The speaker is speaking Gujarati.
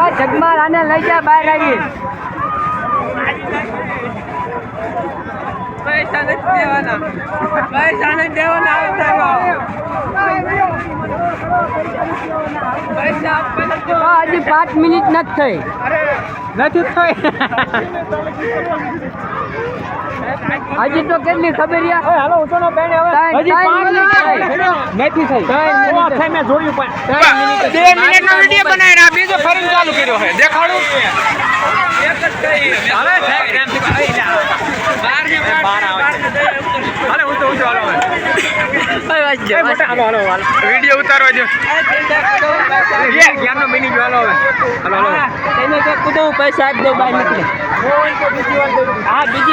આ જગમાલ આને લઈ જા બહાર આવી. પૈસા નથી દેવાના. પૈસા નથી દેવાના. પૈસા હજી 5 મિનિટ નથી થઈ. હજી તો કેટલી ખબર હાલો ઉતરનો બેન હવે હજી 5 મિનિટ નથી થઈ. મેં જોયું પણ 2 મિનિટનો વિડિયો બનાવીને આ બીજો ફરીને ચાલુ કર્યો છે. દેખાડું એક જ થઈ. હવે સાહેબ પ્રેમથી બહાર આવે. હાલે ઊંચો હાલો હાલો વિડિયો ઉતારવા જો. જ્ઞાનનો મિનિટ હાલો હવે. હાલો તેને કે કુદો પૈસા આપી દો બહાર નીકળે. હા બીજી